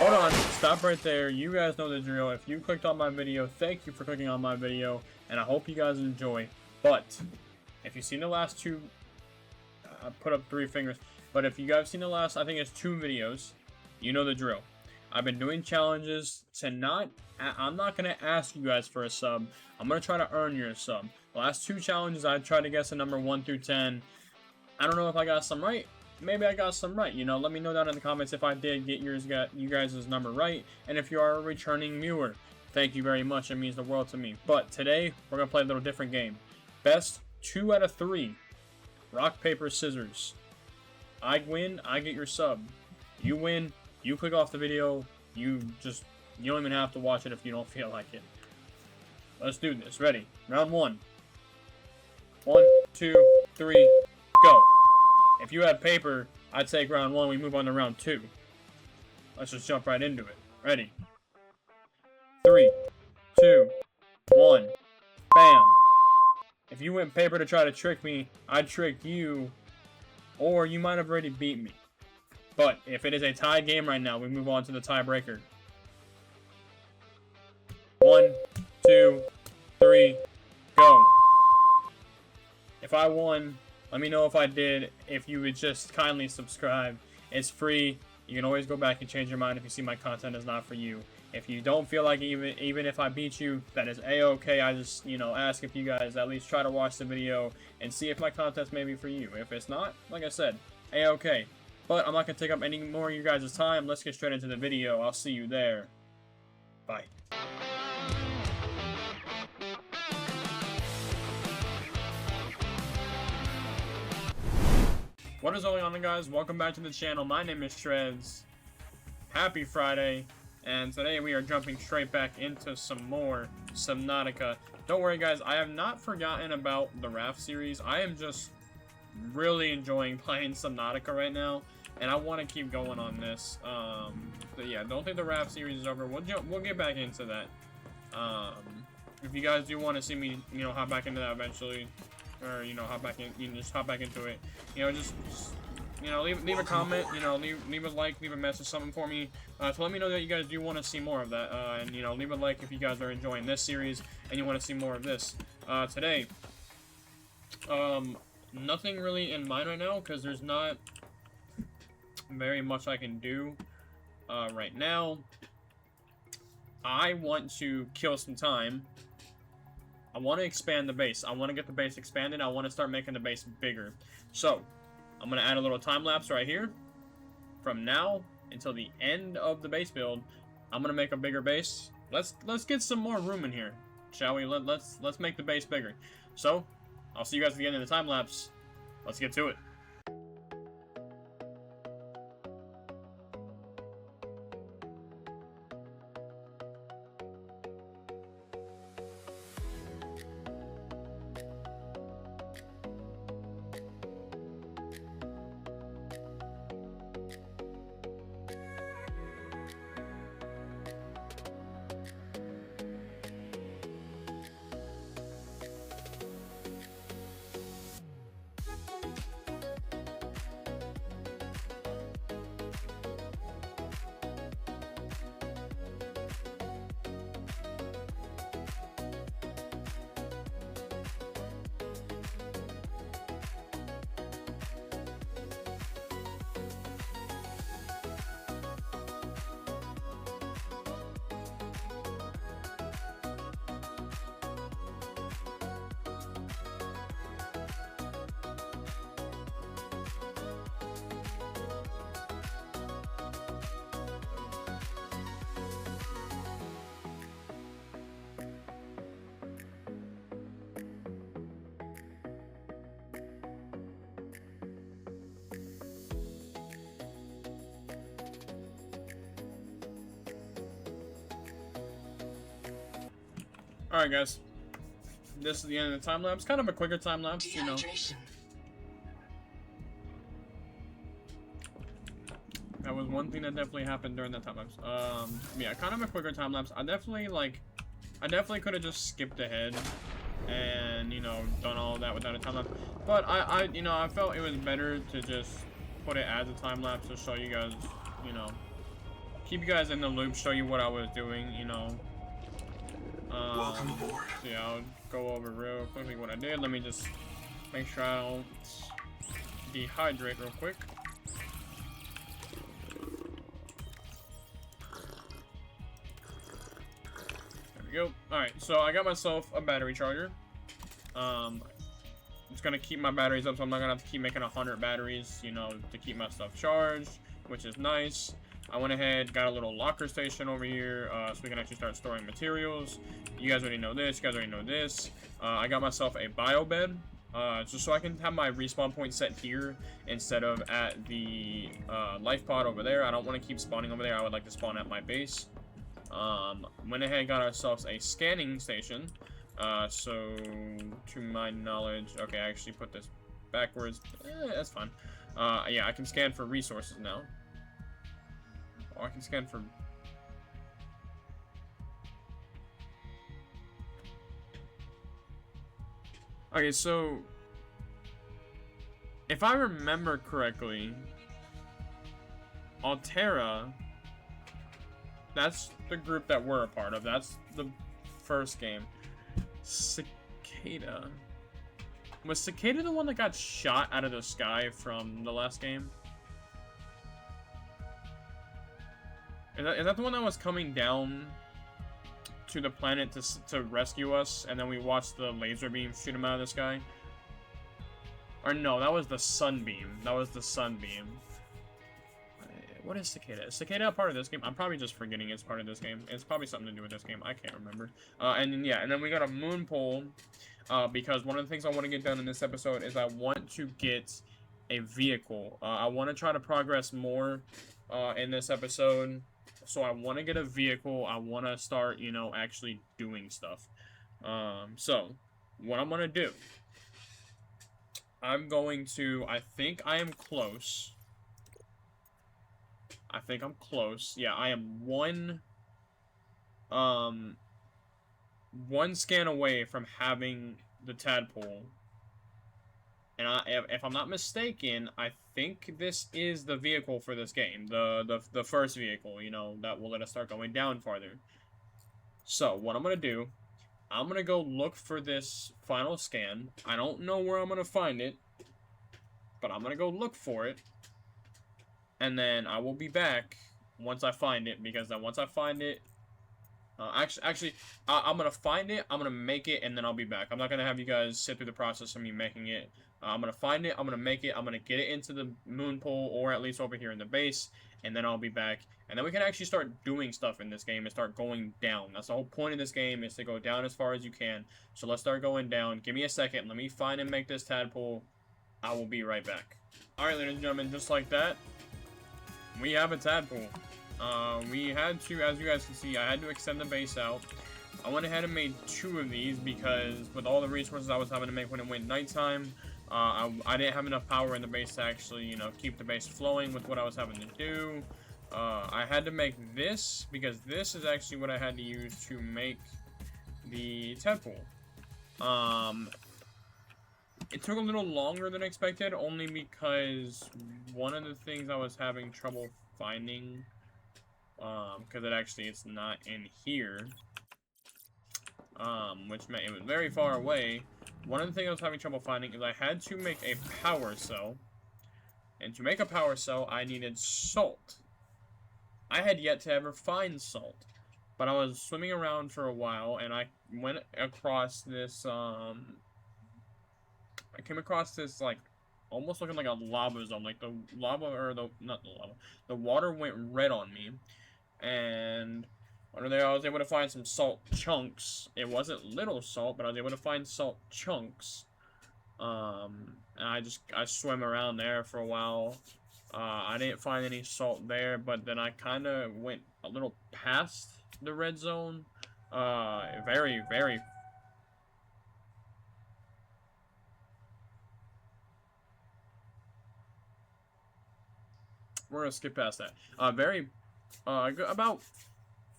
hold on, stop right there. You guys know the drill. If you clicked on my video, thank you for clicking on my video, and I hope you guys enjoy. But if you've seen the last two, I put up 3 fingers. But if you guys have seen the last, I think it's 2 videos, you know the drill. I've been doing challenges to I'm not going to ask you guys for a sub. I'm going to try to earn your sub. The last 2 challenges, I tried to guess a number 1 through 10. I don't know if I got some right. Maybe I got some right. You know, let me know down in the comments if I did get you guys' number right. And if you are a returning viewer, thank you very much. It means the world to me. But today, we're going to play a little different game. Best 2 out of 3. Rock, paper, scissors. I win, I get your sub. You win, you click off the video. You don't even have to watch it if you don't feel like it. Let's do this. Ready? Round 1. 1, 2, 3, go. If you had paper, I'd take round 1. We move on to round 2. Let's just jump right into it. Ready? 3, 2, 1. Bam. If you went paper to try to trick me, I'd trick you. Or you might have already beat me. But if it is a tie game right now, we move on to the tiebreaker. 1, 2, 3, go. If I won, let me know if I did. If you would just kindly subscribe. It's free. You can always go back and change your mind if you see my content is not for you. If you don't feel like even if I beat you, that is a-okay. I just, ask if you guys at least try to watch the video and see if my content's maybe for you. If it's not, like I said, a-okay. But I'm not going to take up any more of you guys' time. Let's get straight into the video. I'll see you there. Bye. What is going on, guys? Welcome back to the channel. My name is Shreds. Happy Friday. And today we are jumping straight back into some more Subnautica. Don't worry, guys. I have not forgotten about the Raft series. I am just really enjoying playing Subnautica right now. And I want to keep going on this. But yeah, don't think the Raft series is over. We'll get back into that. If you guys do want to see me, hop back into that eventually, or hop back in, just hop back into it. Just leave a comment. Leave a like, leave a message, something for me to let me know that you guys do want to see more of that. And leave a like if you guys are enjoying this series and you want to see more of this. Today, nothing really in mind right now because there's not very much I can do right now. I want to kill some time. I want to expand the base. I want to get the base expanded. I want to start making the base bigger. So, I'm going to add a little time lapse right here. From now until the end of the base build, I'm going to make a bigger base. Let's get some more room in here, shall we? Let's make the base bigger. So, I'll see you guys at the end of the time lapse. Let's get to it. Alright, guys. This is the end of the time lapse. Kind of a quicker time lapse, That was one thing that definitely happened during that time lapse. Yeah, kind of a quicker time lapse. I definitely could have just skipped ahead and, done all of that without a time lapse. But I felt it was better to just put it as a time lapse to show you guys, keep you guys in the loop, show you what I was doing, you know. Welcome aboard. So yeah, I'll go over real quickly what I did. Let me just make sure I don't dehydrate real quick. There we go. Alright, so I got myself a battery charger. It's gonna keep my batteries up, so I'm not gonna have to keep making 100 batteries, you know, to keep my stuff charged, which is nice. I went ahead, got a little locker station over here, so we can actually start storing materials. You guys already know this. You guys already know this. I got myself a bio bed, just so I can have my respawn point set here instead of at the life pod over there. I don't want to keep spawning over there. I would like to spawn at my base. Went ahead and got ourselves a scanning station. So, to my knowledge, okay, I actually put this backwards. That's fine. Yeah, I can scan for resources now. Oh, I can scan for... Okay, so... if I remember correctly, Altera, that's the group that we're a part of. That's the first game. Cicada. Was Cicada the one that got shot out of the sky from the last game? Is that the one that was coming down to the planet to rescue us, and then we watched the laser beam shoot him out of the sky? Or no, that was the sunbeam. That was the sunbeam. What is Cicada? Is Cicada a part of this game? I'm probably just forgetting it's part of this game. It's probably something to do with this game. I can't remember. And then, yeah, and then we got a moon pole, because one of the things I want to get done in this episode is I want to get a vehicle. I want to try to progress more in this episode. So I want to get a vehicle. I want to start, you know, actually doing stuff. So, what I'm going to do, I'm going to, I think I am close. I think I'm close. Yeah, I am one scan away from having the tadpole. And if I'm not mistaken, I think this is the vehicle for this game. The first vehicle, you know, that will let us start going down farther. So, what I'm going to do, I'm going to go look for this final scan. I don't know where I'm going to find it, but I'm going to go look for it. And then I will be back once I find it, because then once I find it, actually, I'm gonna find it, I'm gonna make it, and then I'll be back. I'm not gonna have you guys sit through the process of me making it. I'm gonna find it, I'm gonna make it, I'm gonna get it into the moon pool, or at least over here in the base, and then I'll be back. And then we can actually start doing stuff in this game and start going down. That's the whole point of this game, is to go down as far as you can. So let's start going down. Give me a second, let me find and make this tadpole. I will be right back. Alright, ladies and gentlemen, just like that, we have a tadpole. We had to, as you guys can see, I had to extend the base out. I went ahead and made 2 of these because with all the resources I was having to make when it went nighttime, I didn't have enough power in the base to actually, you know, keep the base flowing with what I was having to do. I had to make this because this is actually what I had to use to make the tadpole. It took a little longer than expected, only because one of the things I was having trouble finding, because it's not in here, which meant it was very far away. One of the things I was having trouble finding is I had to make a power cell, and to make a power cell, I needed salt. I had yet to ever find salt, but I was swimming around for a while, and I went across this, I came across this, like, almost looking like a lava zone. Like, the lava, or not the lava, the water went red on me. And under there, I was able to find some salt chunks. It wasn't little salt, but I was able to find salt chunks. And I swam around there for a while. I didn't find any salt there, but then I kind of went a little past the red zone. Very, very... We're gonna skip past that. About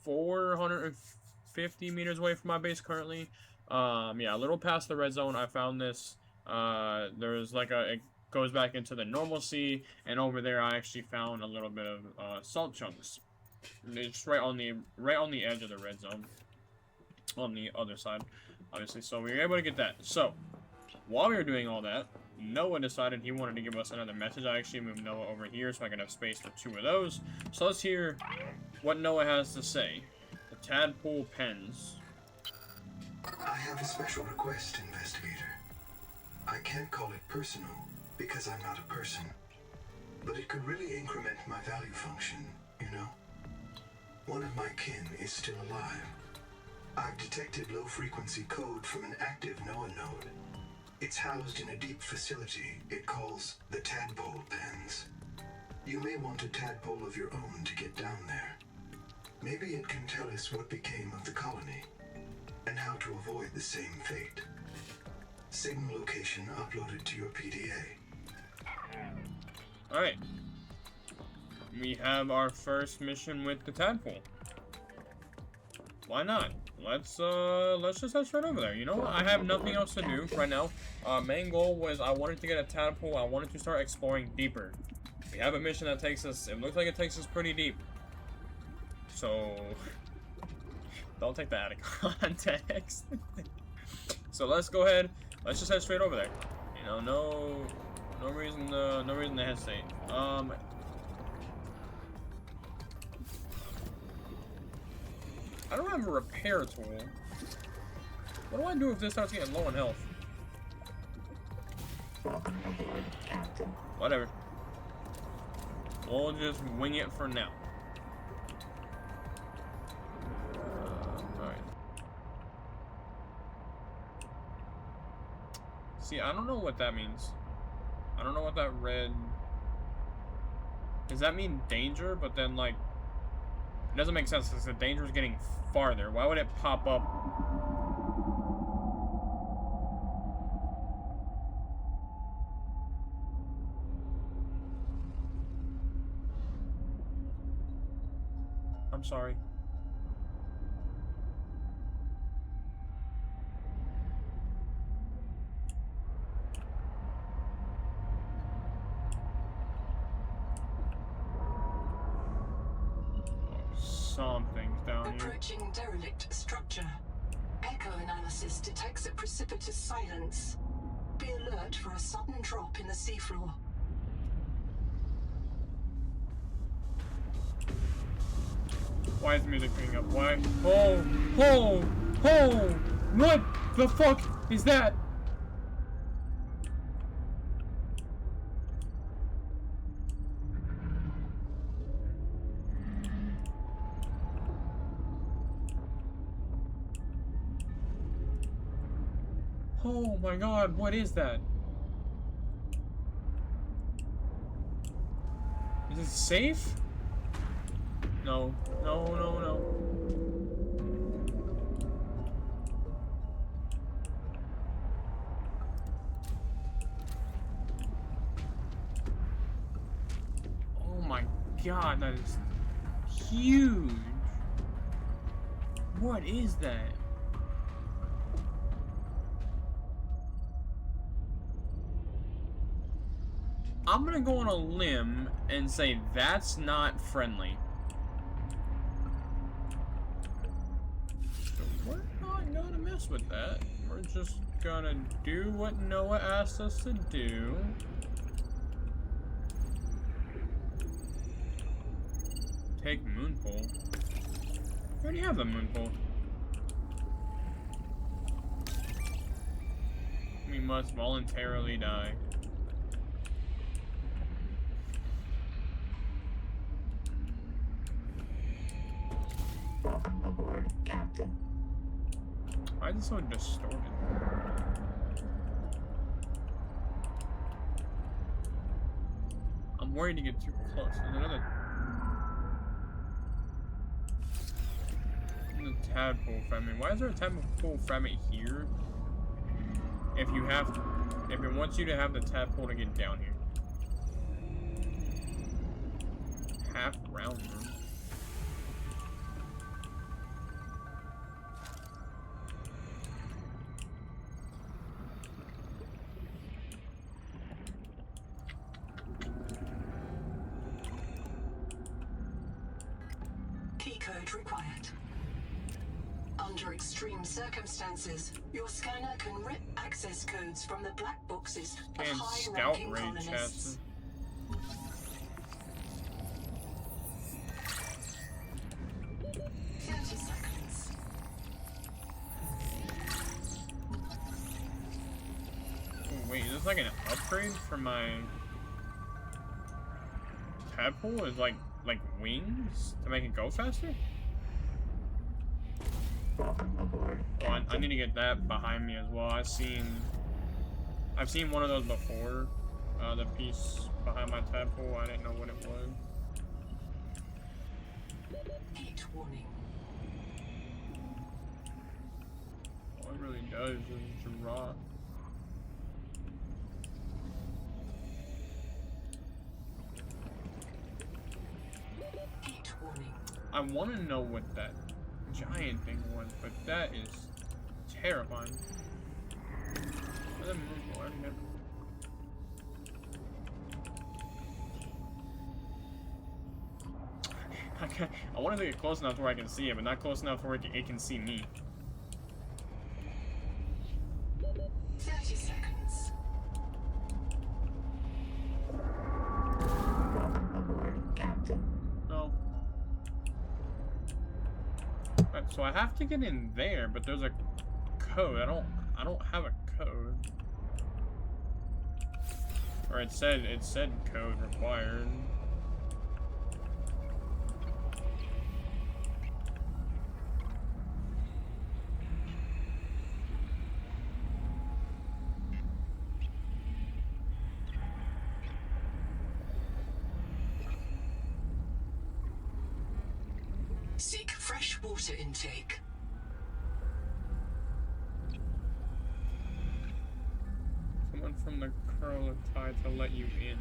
450 meters away from my base currently. Yeah, a little past the red zone, I found this. There's like it goes back into the normal sea, and over there I actually found a little bit of salt chunks. It's right on the edge of the red zone. On the other side, obviously. So we were able to get that. So, while we were doing all that, Noah decided he wanted to give us another message. I actually moved Noah over here so I can have space for 2 of those. So let's hear what Noah has to say. The tadpole pens. I have a special request, investigator. I can't call it personal because I'm not a person, but it could really increment my value function, you know? One of my kin is still alive. I've detected low-frequency code from an active Noah node. It's housed in a deep facility it calls the tadpole pens. You may want a tadpole of your own to get down there. Maybe it can tell us what became of the colony and how to avoid the same fate. Signal location uploaded to your PDA. Alright. We have our first mission with the tadpole. Why not? Let's just head straight over there. You know what? I have nothing else to do right now. Main goal was I wanted to get a tadpole. I wanted to start exploring deeper. We have a mission that takes us, it looks like it takes us pretty deep. So, don't take that out of context. So let's go ahead. Let's just head straight over there. You know, no reason to hesitate. I don't have a repair tool. What do I do if this starts getting low on health? Whatever. We'll just wing it for now. Alright. See, I don't know what that means. I don't know what that red... Does that mean danger? But then, like... It doesn't make sense because the danger is getting farther. Why would it pop up? I'm sorry. Something's down here. Approaching derelict structure. Echo analysis detects a precipitous silence. Be alert for a sudden drop in the seafloor. Why is the music picking up? Why? Oh! Oh! Oh! What the fuck is that? Oh my god, what is that? Is it safe? No, no, no, no. Oh my god, that is huge. What is that? I'm gonna go on a limb and say that's not friendly. So we're not gonna mess with that. We're just gonna do what Noah asked us to do. Take moonpole. We already have the moonpole. We must voluntarily die. Welcome aboard, Captain. Why is it so distorted? I'm worried to get too close. There's another... The tadpole fragment. Why is there a tadpole fragment here? If you have... If it wants you to have the tadpole to get down here. Half round room. code required. Under extreme circumstances, your scanner can rip access codes from the black boxes of And scout high-ranking raid colonists. chests. 30 seconds. Oh, wait, is this like an upgrade for my tadpole? Is like wings to make it go faster? Oh, I need to get that behind me as well. I've seen one of those before. The piece behind my tadpole, I didn't know what it was. Heat warning. All it really does is rot. Heat warning. I want to know what that giant thing was, but that is terrifying. Why did it move? Why did it- I wanted to get close enough to where I can see it, but not close enough where it can see me. 30 seconds. No. Right, so I have to get in there, but there's a code. I don't have a code. Or it said code required. Seek fresh water intake. Someone from the curl of tide to let you in.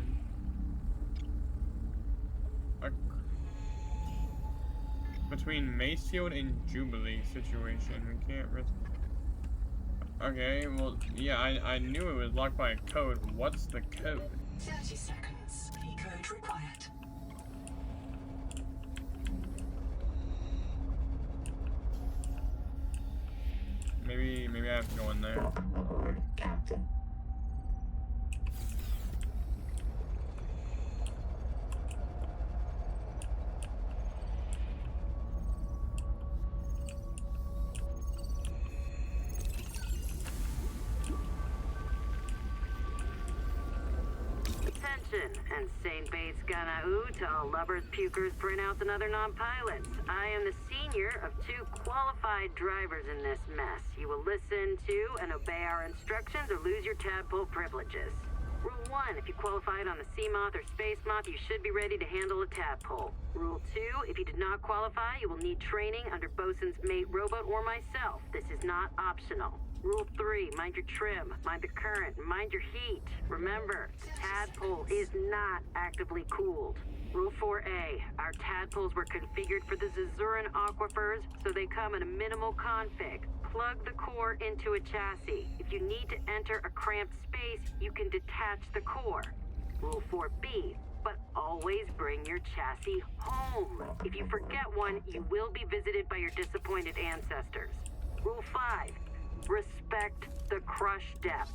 Between Macefield and Jubilee situation, we can't risk. Okay, well, yeah, I knew it was locked by a code. What's the code? 30 seconds. E-code required. Maybe I have to go in there. Attention, and St. Bates gonna to all lubbers, pukers, printouts, and other non-pilots. I am the senior of 2 qualified drivers in this mess. You will listen to and obey our instructions or lose your tadpole privileges. Rule 1, if you qualified on a sea moth or space moth, you should be ready to handle a tadpole. Rule 2, if you did not qualify, you will need training under bosun's mate robot or myself. This is not optional. Rule 3, mind your trim, mind the current, mind your heat. Remember, the tadpole is not actively cooled. Rule 4A, our tadpoles were configured for the Zazuran aquifers, so they come in a minimal config. Plug the core into a chassis. If you need to enter a cramped space, you can detach the core. Rule 4B, but always bring your chassis home. If you forget one, you will be visited by your disappointed ancestors. Rule 5, respect the crush depth.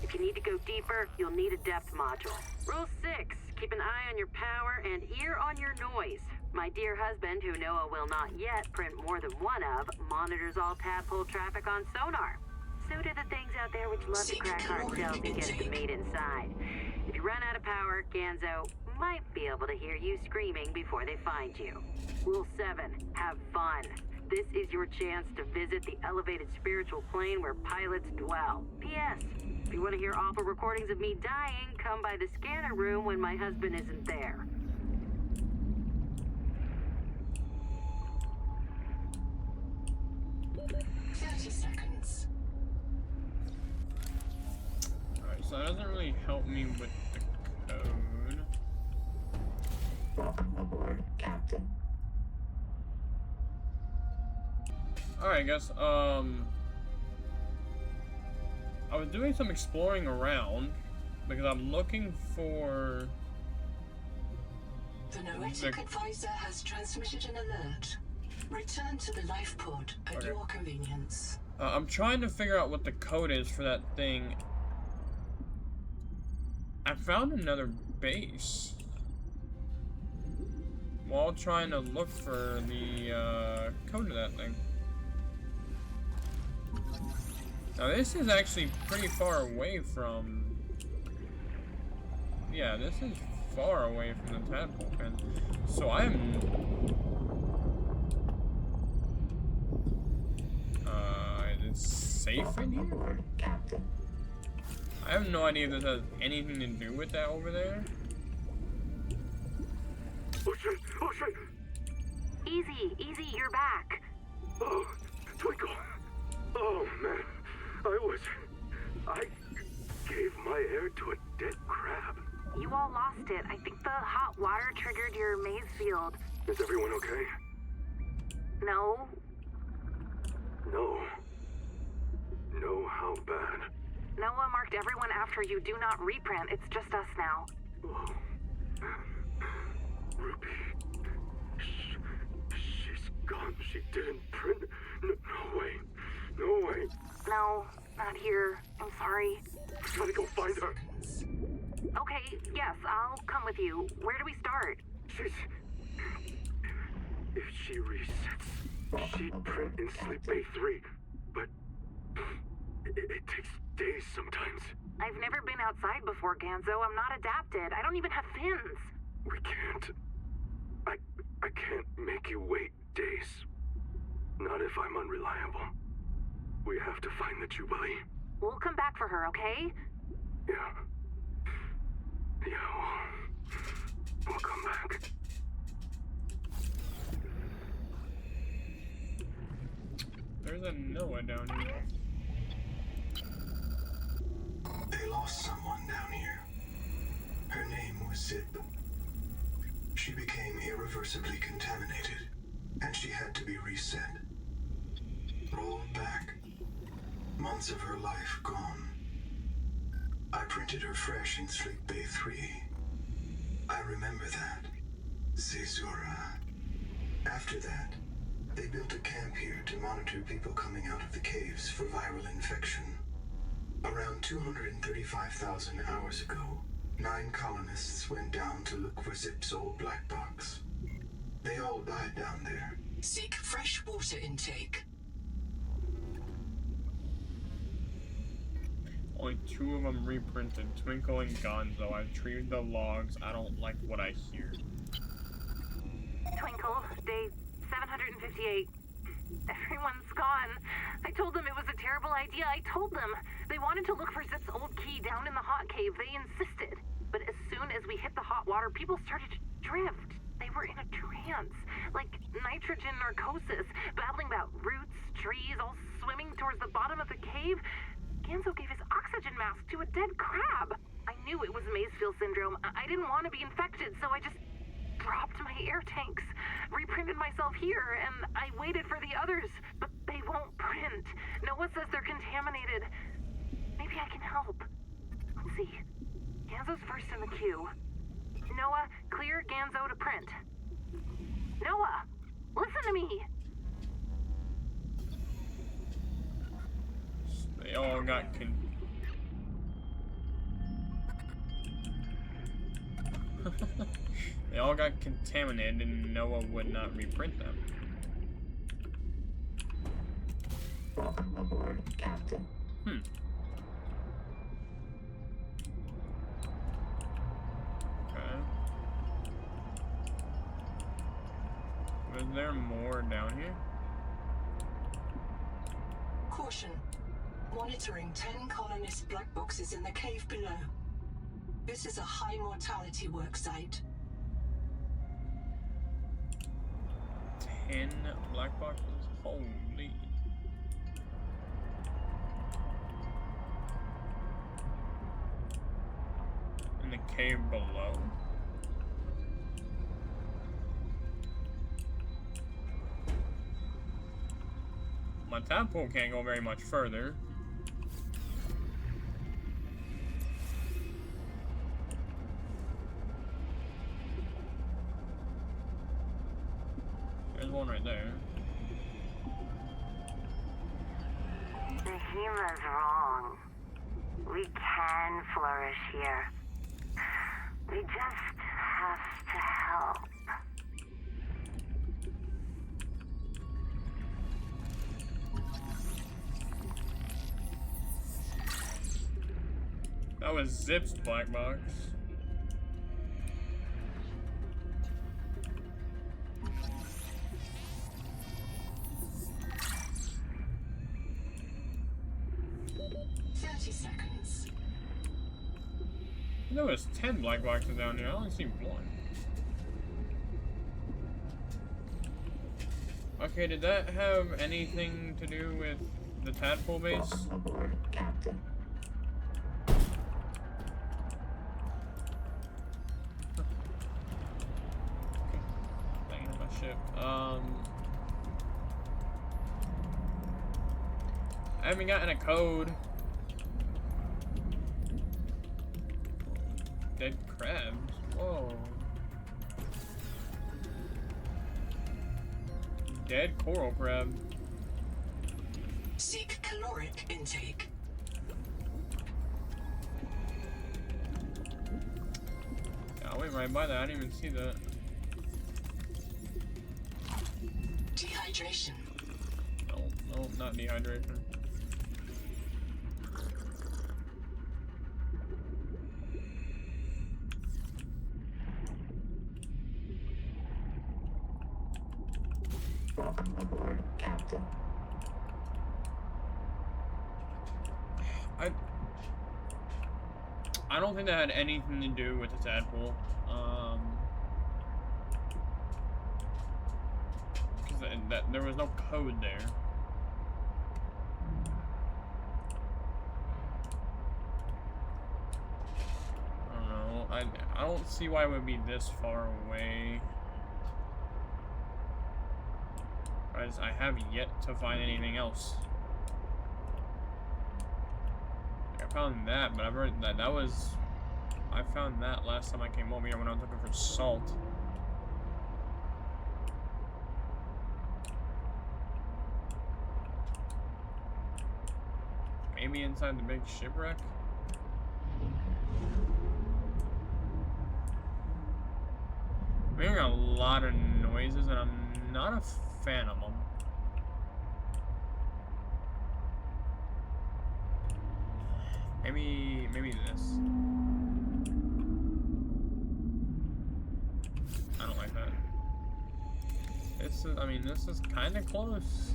If you need to go deeper, you'll need a depth module. Rule 6, keep an eye on your power and ear on your noise. My dear husband, who Noah will not yet print more than one of, monitors all tadpole traffic on sonar. So do the things out there which love to crack hard shells and get at the mate inside. If you run out of power, Ganzo might be able to hear you screaming before they find you. Rule 7, have fun. This is your chance to visit the elevated spiritual plane where pilots dwell. P.S. If you want to hear awful recordings of me dying, come by the scanner room when my husband isn't there. Seconds. Alright, so that doesn't really help me with the code. Welcome aboard, Captain. Alright, guys, I was doing some exploring around because I'm looking for The noetic advisor has transmitted an alert. Return to the life pod at your convenience. I'm trying to figure out what the code is for that thing. I found another base while trying to look for the code of that thing. Now this is actually pretty far away from... Yeah, this is far away from the tadpole pen. So it's safe in here? I have no idea if this has anything to do with that over there. Oh shit! Oh shit! Easy, you're back. Oh, Twinkle! Oh man, I gave my air to a dead crab. You all lost it. I think the hot water triggered your maze field. Is everyone okay? No. No. No, how bad? Noah marked everyone after you. Do not reprint. It's just us now. Oh. Ruby. She's gone. She didn't print. No way. No way. No, not here. I'm sorry. We gotta go find her. Okay, yes, I'll come with you. Where do we start? If she resets, she'd print in sleep bay 3. But it takes days sometimes. I've never been outside before, Ganzo. I'm not adapted. I don't even have fins. We can't. I can't make you wait days. Not if I'm unreliable. We have to find the Jubilee. We'll come back for her, okay? Yeah. Yeah, we'll come back. There's a Noah down here. They lost someone down here. Her name was Zip. She became irreversibly contaminated, and she had to be reset. Rolled back. Months of her life gone. I printed her fresh in Sleep Bay 3. I remember that. Caesura. After that, they built a camp here to monitor people coming out of the caves for viral infection. Around 235,000 hours ago, 9 colonists went down to look for Zip's old black box. They all died down there. Seek fresh water intake. Only 2 of them reprinted. Twinkle and Gonzo. I've treated the logs. I don't like what I hear. Twinkle, day 758. Everyone's gone. I told them it was a terrible idea. I told them. They wanted to look for Zip's old key down in the hot cave. They insisted. But as soon as we hit the hot water, people started to drift. They were in a trance. Like nitrogen narcosis. Babbling about roots, trees, all swimming towards the bottom of the cave. Ganzo gave his oxygen mask to a dead crab. I knew it was Mazefield syndrome. I didn't want to be infected, so I just dropped my air tanks, reprinted myself here, and I waited for the others, but they won't print. Noah says they're contaminated. Maybe I can help. Let's see. Ganzo's first in the queue. Noah, clear Ganzo to print. Noah, listen to me. They all got they all got contaminated and Noah would not reprint them. Welcome aboard, Captain. Okay. Was there more down here? Caution. Monitoring 10 colonist black boxes in the cave below. This is a high mortality work site. 10 black boxes? Holy. In the cave below? My tadpole can't go very much further. There's one right there. Nahima's wrong. We can flourish here. We just have to help. That was Zip's black box. There was 10 black boxes down here. I only see one. Okay, did that have anything to do with the tadpole base? Welcome aboard, Captain. Banging on my ship. I haven't gotten a code. Dead crabs. Whoa. Dead coral crab. Seek caloric intake. Yeah, I went right by that. I didn't even see that. Dehydration. No, not dehydration. Welcome aboard, Captain. I don't think that had anything to do with the tadpole. Because there was no code there. I don't know. I don't see why it would be this far away. Guys, I have yet to find anything else. I found that, but I've heard that was... I found that last time I came over here when I was looking for salt. Maybe inside the big shipwreck? I'm hearing a lot of noises and I'm not a fan of them. Maybe this. I don't like that. This is, I mean, this is kind of close.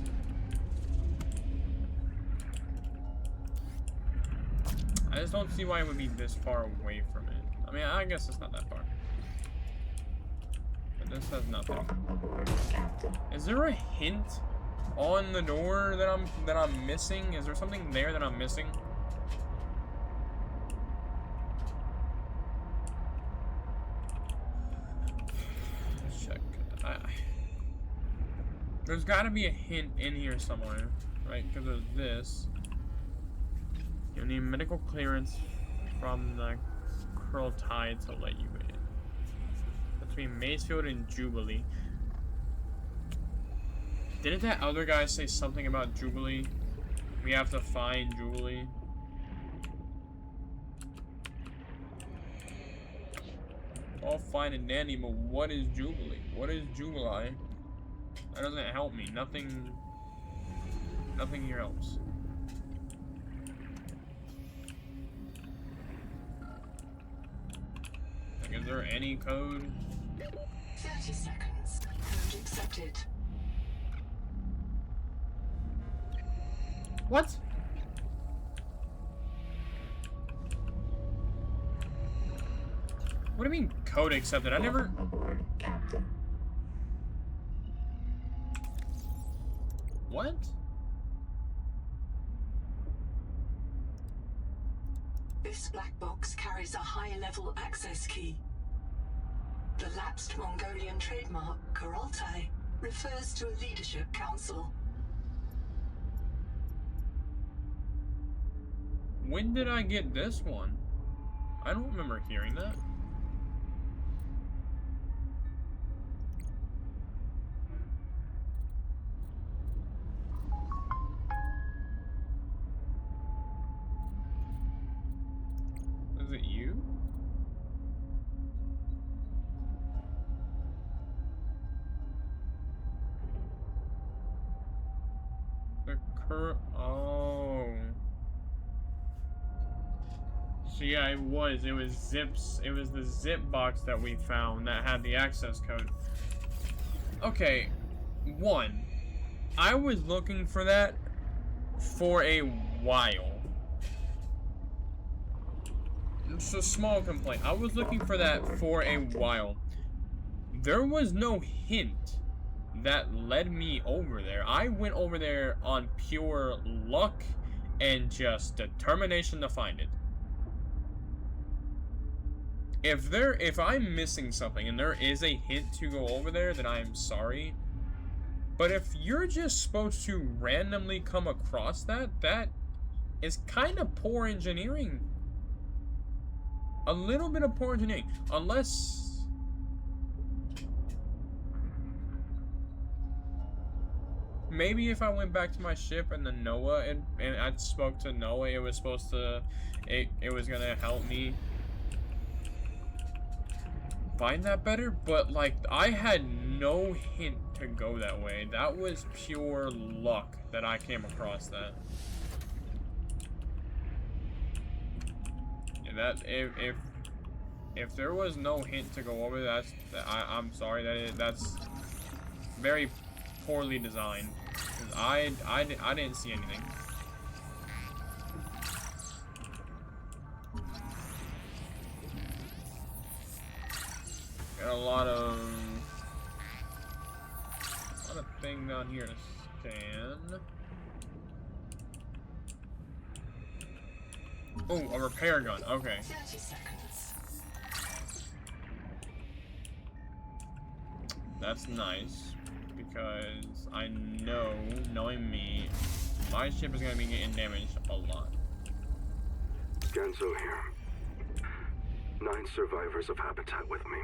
I just don't see why it would be this far away from it. I mean, I guess it's not that far. But this has nothing. Welcome aboard, Captain. Is there a hint on the door that I'm missing? Is there something there that I'm missing? Let's check. There's got to be a hint in here somewhere, right? Because there's this. You need medical clearance from the Curl Tide to let you in. Between Macefield and Jubilee. Didn't that other guy say something about Jubilee? We have to find Jubilee. All fine and dandy, but what is Jubilee? What is Jubilee? That doesn't help me. Nothing here helps. Like, is there any code? 30 seconds. Code accepted. What? What do you mean code accepted? I never... Welcome aboard, Captain. What? This black box carries a high-level access key. The lapsed Mongolian trademark, Kurultai, refers to a leadership council. When did I get this one? I don't remember hearing that. Oh. So yeah, it was zips. It was the zip box that we found that had the access code. Okay, one, I was looking for that for a while. It's a small complaint. I was looking for that for a while. There was no hint that led me over there. I went over there on pure luck and just determination to find it. If I'm missing something and there is a hint to go over there, then I am sorry. But if you're just supposed to randomly come across that, that is kind of poor engineering. A little bit of poor engineering. Unless... maybe if I went back to my ship and the Noah and I spoke to Noah, it was supposed to... It was gonna help me find that better, but like I had no hint to go that way. That was pure luck that I came across that. And that if there was no hint to go over, I'm sorry that's very poorly designed. 'Cause I didn't see anything. Got a lot of thing down here to scan. Oh, a repair gun. Okay. 30 seconds. That's nice because I know, knowing me, my ship is gonna be getting damaged a lot. Genzo here. 9 survivors of Habitat with me.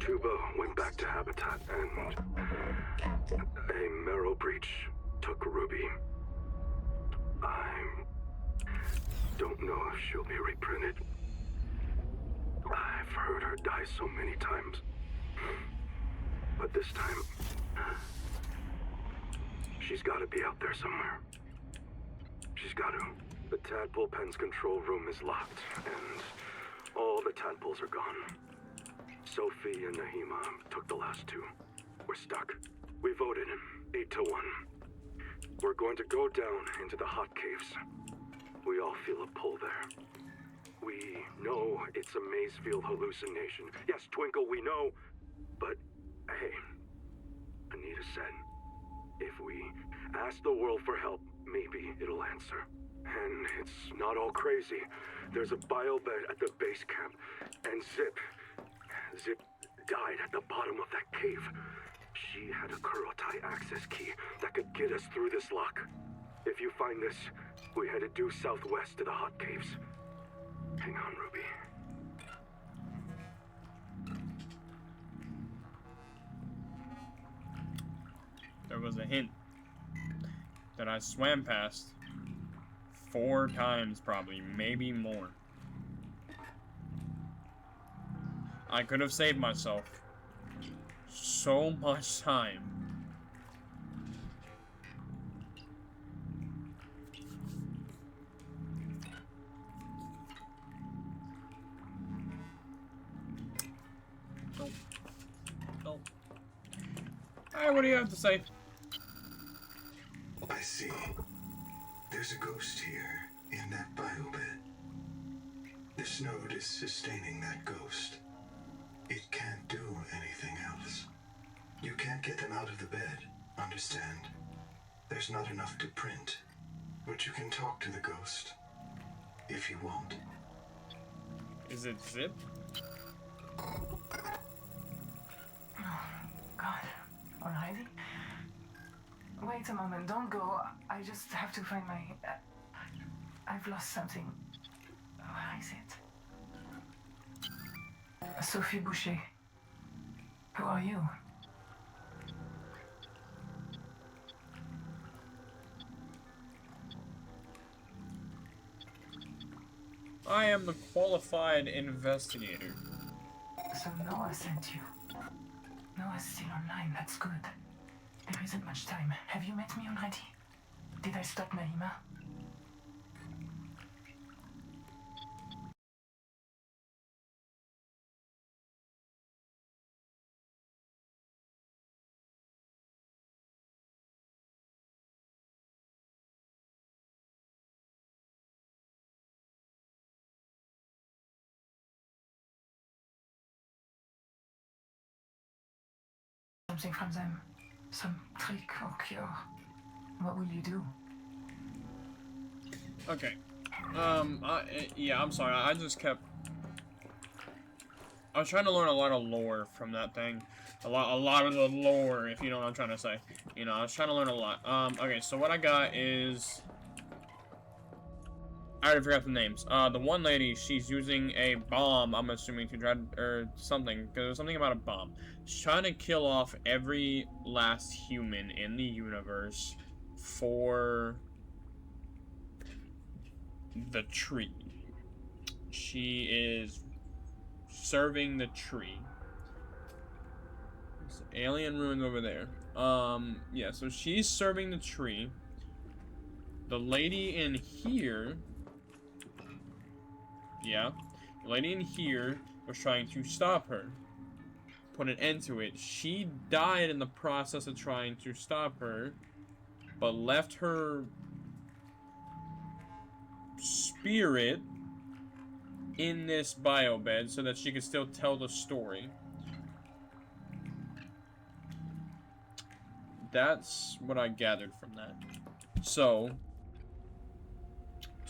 Tuba went back to Habitat and a marrow breach took Ruby. I don't know if she'll be reprinted. I've heard her die so many times. But this time, she's gotta be out there somewhere. She's gotta. The tadpole pen's control room is locked, and all the tadpoles are gone. Sophie and Nahima took the last 2. We're stuck. We voted 8-1. We're going to go down into the hot caves. We all feel a pull there. We know it's a Mazefield hallucination. Yes, Twinkle, we know. But, hey, Anita said, if we ask the world for help, maybe it'll answer. And it's not all crazy. There's a biobed at the base camp, and Zip died at the bottom of that cave. She had a Kurotai access key that could get us through this lock. If you find this, we headed due southwest to the hot caves. Hang on, Ruby. There was a hint that I swam past 4 times probably, maybe more. I could have saved myself so much time. Nope. Alright, what do you have to say? I see. There's a ghost here in that biobed. This node is sustaining that ghost. It can't do anything else. You can't get them out of the bed, understand? There's not enough to print. But you can talk to the ghost. If you want. Is it Zip? God, already? Wait a moment, don't go. I just have to find my... I've lost something. Where is it? Sophie Boucher. Who are you? I am the qualified investigator. So Noah sent you. Noah's still online, that's good. There isn't much time. Have you met me already? Did I stop Naima? Something from them. Some trick or cure. What will you do? Okay. Yeah, I'm sorry. I was trying to learn a lot of lore from that thing. A lot of the lore, if you know what I'm trying to say. You know, I was trying to learn a lot. Okay, so what I got is... I already forgot the names. The one lady, she's using a bomb, I'm assuming, to try to, or something, because there's something about a bomb. She's trying to kill off every last human in the universe for the tree. She is serving the tree. There's alien ruins over there. Yeah, so she's serving the tree. The lady in here... Yeah. The lady in here was trying to stop her. Put an end to it. She died in the process of trying to stop her, but left her spirit in this biobed so that she could still tell the story. That's what I gathered from that. So,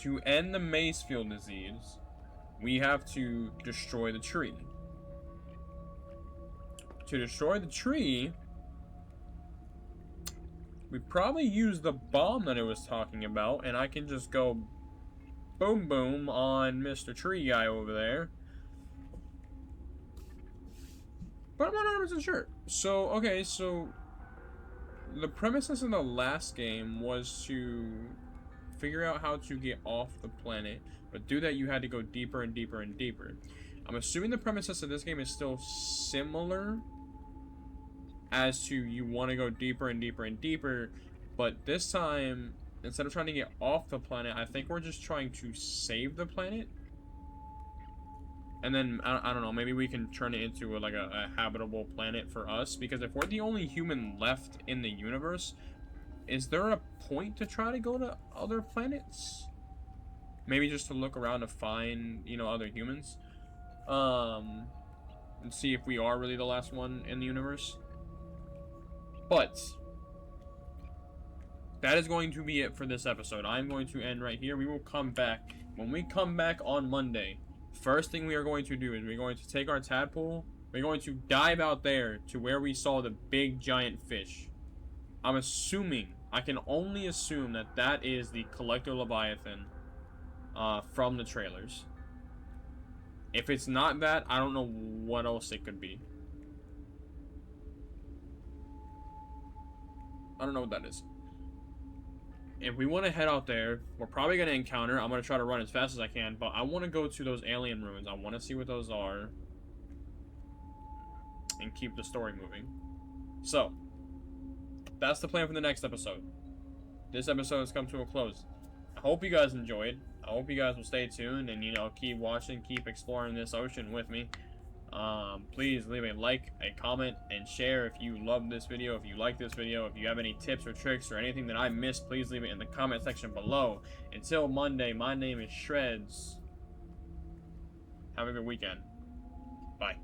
to end the Macefield disease, we have to destroy the tree. To destroy the tree, we probably use the bomb that it was talking about, and I can just go boom boom on Mr. Tree Guy over there. But I'm not 100% sure. So, okay, so the premises in the last game was to figure out how to get off the planet, but do that you had to go deeper and deeper and deeper. I'm assuming the premises of this game is still similar as to you want to go deeper and deeper and deeper, but this time, instead of trying to get off the planet, I think we're just trying to save the planet. And then, I don't know, maybe we can turn it into like a habitable planet for us, because if we're the only human left in the universe, is there a point to try to go to other planets? Maybe just to look around to find, you know, other humans? And see if we are really the last one in the universe. But that is going to be it for this episode. I'm going to end right here. We will come back. When we come back on Monday, first thing we are going to do is we're going to take our tadpole. We're going to dive out there to where we saw the big giant fish. I'm assuming, I can only assume that that is the Collector Leviathan from the trailers. If it's not that, I don't know what else it could be. I don't know what that is. If we want to head out there, we're probably going to encounter... I'm going to try to run as fast as I can, but I want to go to those alien ruins. I want to see what those are. And keep the story moving. So, that's the plan for the next episode. This episode has come to a close. I hope you guys enjoyed. I hope you guys will stay tuned and, you know, keep watching, keep exploring this ocean with me. Please leave a like, a comment, and share if you love this video, if you like this video. If you have any tips or tricks or anything that I missed, please leave it in the comment section below. Until Monday, my name is Shreds. Have a good weekend. Bye.